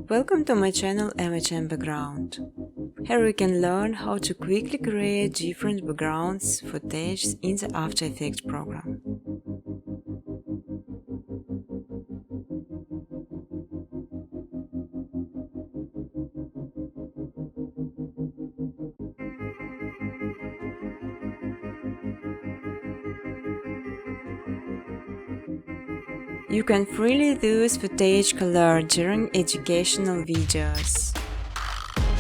Welcome to my channel MHM Background. Here you can learn how to quickly create different backgrounds footage in the After Effects program. You can freely use footage color during educational videos.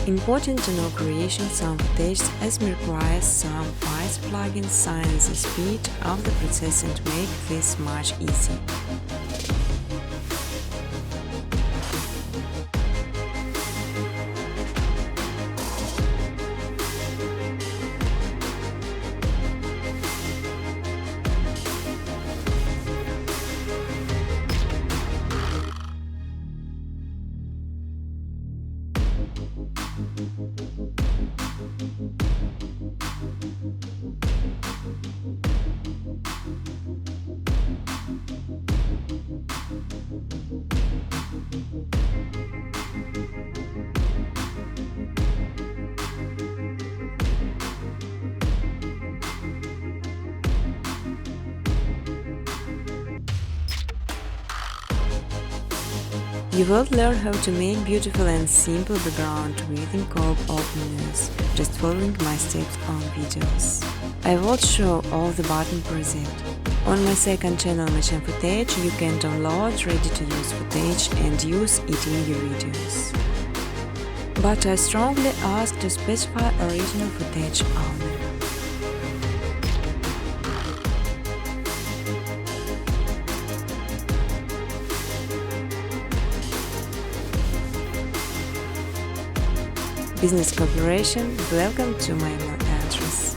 Important to know creation some footage as may require some files plugins sign the speed of the process and make this much easier. You will learn how to make beautiful and simple background within Cope Openers, just following my steps on videos. I will show all the button preset. On my second channel MHM Footage you can download ready-to-use footage and use it in your videos. But I strongly ask to specify original footage only. Business cooperation, welcome to my email address.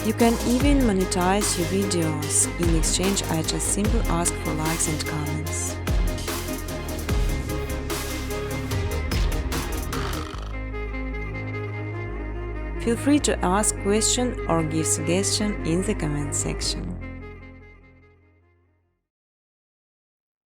You can even monetize your videos. In exchange, I just simply ask for likes and comments. Feel free to ask questions or give suggestions in the comment section.